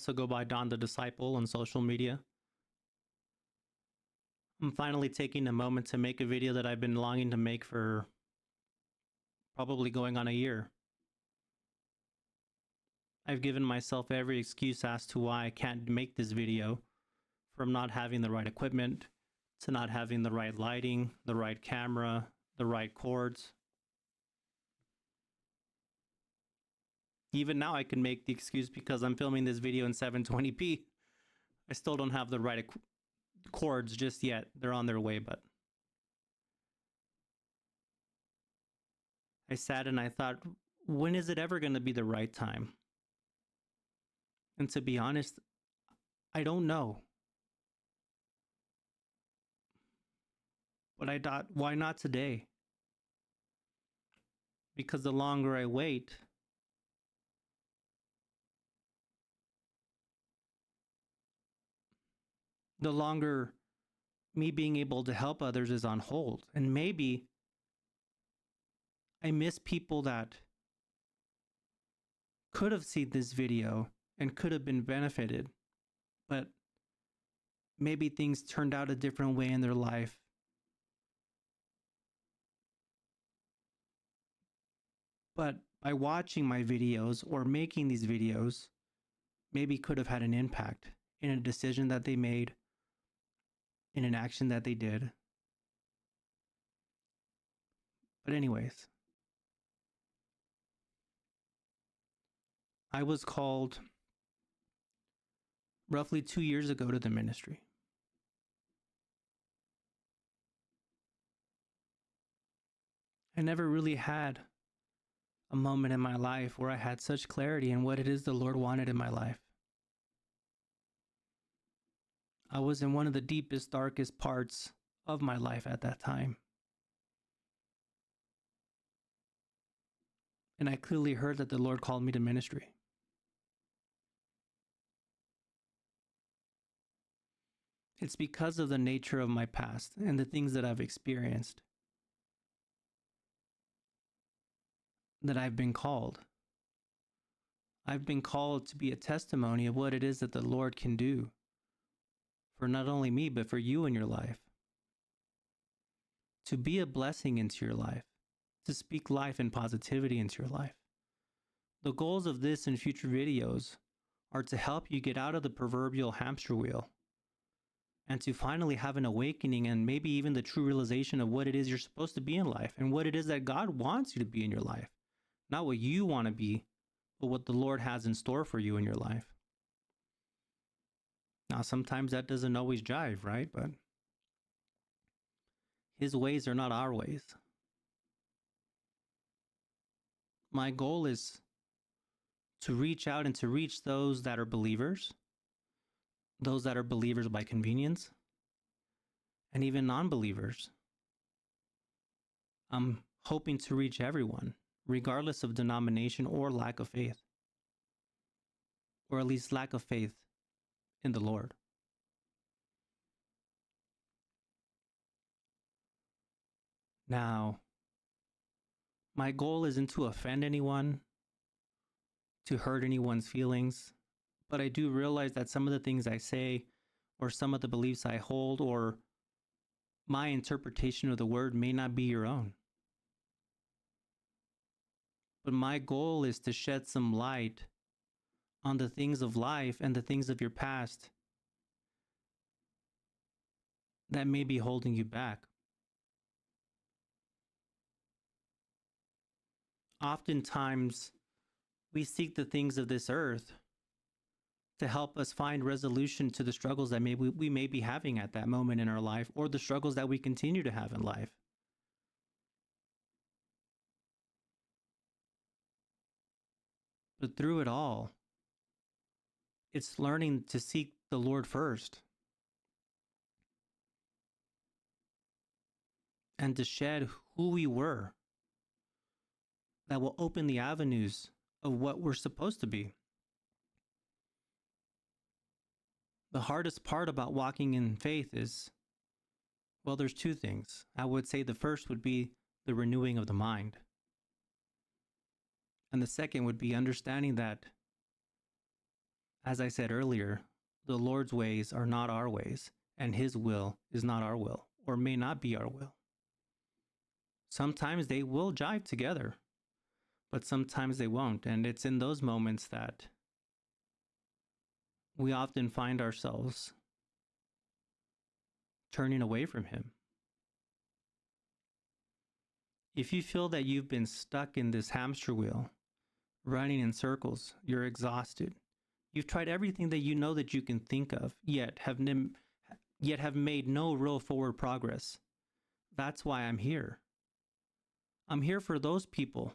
also go by Don the Disciple on social media. I'm finally taking a moment to make a video that I've been longing to make for probably going on a year. I've given myself every excuse as to why I can't make this video, from not having the right equipment, to not having the right lighting, the right camera, the right cords. Even now I can make the excuse because I'm filming this video in 720p. I still don't have the right cords just yet. They're on their way, but I sat and I thought, when is it ever going to be the right time? And to be honest, I don't know. But I thought, why not today? Because the longer I wait, the longer me being able to help others is on hold. And maybe I miss people that could have seen this video and could have been benefited, but maybe things turned out a different way in their life. But by watching my videos or making these videos, maybe could have had an impact in a decision that they made, in an action that they did. But anyways, I was called roughly 2 years ago to the ministry. I never really had a moment in my life where I had such clarity in what it is the Lord wanted in my life. I was in one of the deepest, darkest parts of my life at that time. And I clearly heard that the Lord called me to ministry. It's because of the nature of my past and the things that I've experienced that I've been called. I've been called to be a testimony of what it is that the Lord can do for not only me, but for you in your life. To be a blessing into your life, to speak life and positivity into your life. The goals of this and future videos are to help you get out of the proverbial hamster wheel and to finally have an awakening and maybe even the true realization of what it is you're supposed to be in life and what it is that God wants you to be in your life. Not what you want to be, but what the Lord has in store for you in your life. Now, sometimes that doesn't always jive, right? But His ways are not our ways. My goal is to reach out and to reach those that are believers, those that are believers by convenience, and even non-believers. I'm hoping to reach everyone, regardless of denomination or lack of faith, or at least lack of faith in the Lord. Now, my goal isn't to offend anyone, to hurt anyone's feelings, but I do realize that some of the things I say, or some of the beliefs I hold, or my interpretation of the word may not be your own. But my goal is to shed some light on the things of life and the things of your past that may be holding you back. Oftentimes, we seek the things of this earth to help us find resolution to the struggles that we may be having at that moment in our life, or the struggles that we continue to have in life. But through it all, it's learning to seek the Lord first and to shed who we were that will open the avenues of what we're supposed to be. The hardest part about walking in faith is, well, there's two things. I would say the first would be the renewing of the mind. And the second would be understanding that As I said earlier, the Lord's ways are not our ways, and His will is not our will, or may not be our will. Sometimes they will jive together, but sometimes they won't. And it's in those moments that we often find ourselves turning away from Him. If you feel that you've been stuck in this hamster wheel, running in circles, you're exhausted, you've tried everything that you know that you can think of, yet have made no real forward progress, that's why I'm here. I'm here for those people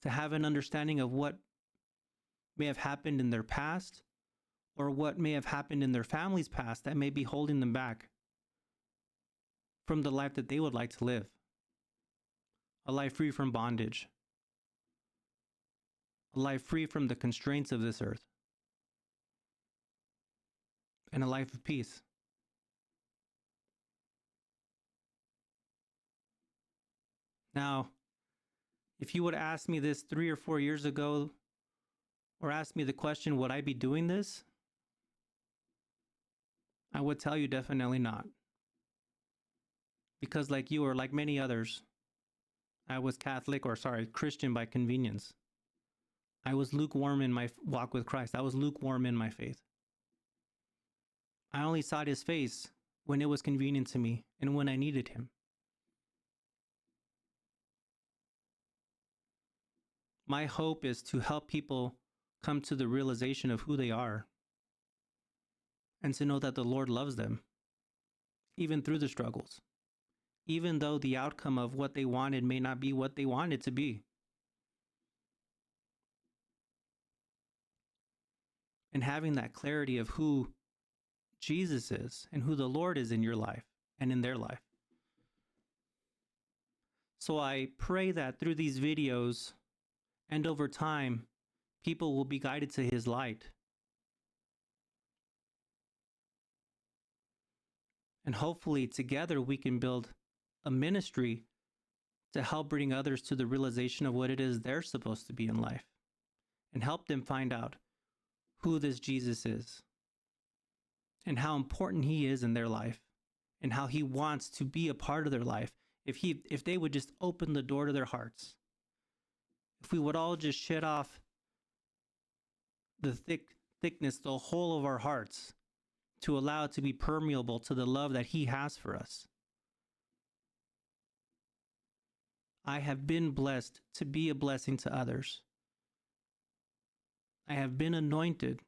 to have an understanding of what may have happened in their past or what may have happened in their family's past that may be holding them back from the life that they would like to live. A life free from bondage. A life free from the constraints of this earth. And a life of peace. Now, if you would ask me this 3 or 4 years ago, or ask me the question, would I be doing this? I would tell you definitely not. Because like you or like many others, I was Christian by convenience. I was lukewarm in my walk with Christ. I was lukewarm in my faith. I only sought His face when it was convenient to me and when I needed Him. My hope is to help people come to the realization of who they are and to know that the Lord loves them, even through the struggles, even though the outcome of what they wanted may not be what they wanted to be. And having that clarity of who Jesus is and who the Lord is in your life and in their life. So I pray that through these videos and over time, people will be guided to His light. And hopefully together we can build a ministry to help bring others to the realization of what it is they're supposed to be in life and help them find out who this Jesus is and how important He is in their life and how He wants to be a part of their life if they would just open the door to their hearts. If we would all just shed off the thickness, the whole of our hearts, to allow it to be permeable to the love that He has for us. I have been blessed to be a blessing to others. I have been anointed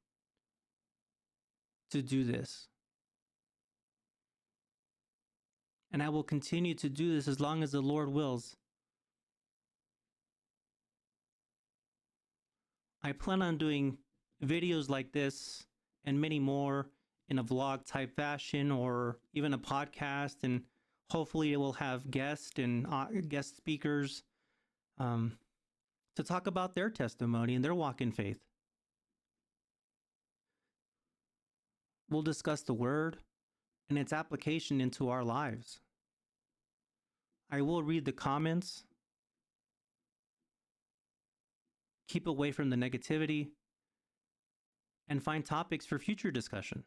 to do this. And I will continue to do this as long as the Lord wills. I plan on doing videos like this and many more in a vlog type fashion or even a podcast, and hopefully it will have guest speakers to talk about their testimony and their walk in faith. We'll discuss the Word and its application into our lives. I will read the comments, keep away from the negativity, and find topics for future discussion.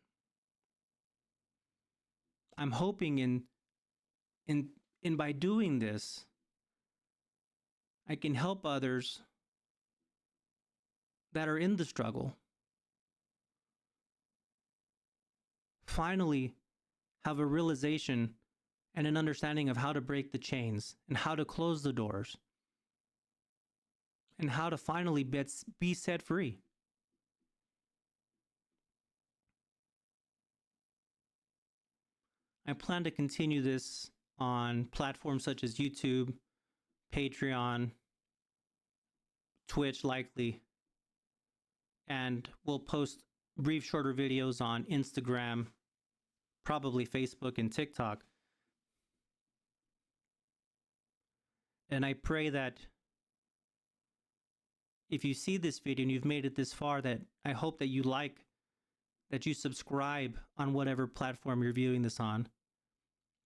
I'm hoping in by doing this, I can help others that are in the struggle finally have a realization and an understanding of how to break the chains and how to close the doors and how to finally be set free. I plan to continue this on platforms such as YouTube, Patreon, Twitch likely, and we'll post brief shorter videos on Instagram, probably Facebook and TikTok. And I pray that if you see this video and you've made it this far, that I hope that you that you subscribe on whatever platform you're viewing this on,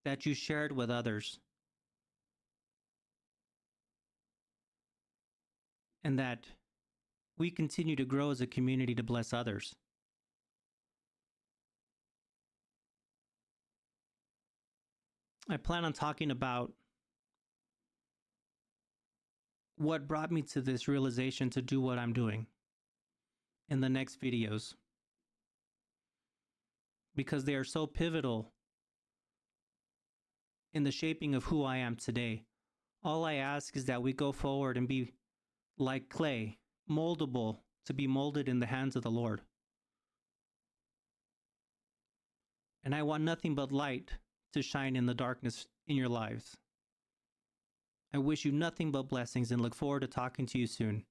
that you share it with others, and that we continue to grow as a community to bless others. I plan on talking about what brought me to this realization to do what I'm doing in the next videos, because they are so pivotal in the shaping of who I am today. All I ask is that we go forward and be like clay, moldable to be molded in the hands of the Lord. And I want nothing but light to shine in the darkness in your lives. I wish you nothing but blessings and look forward to talking to you soon.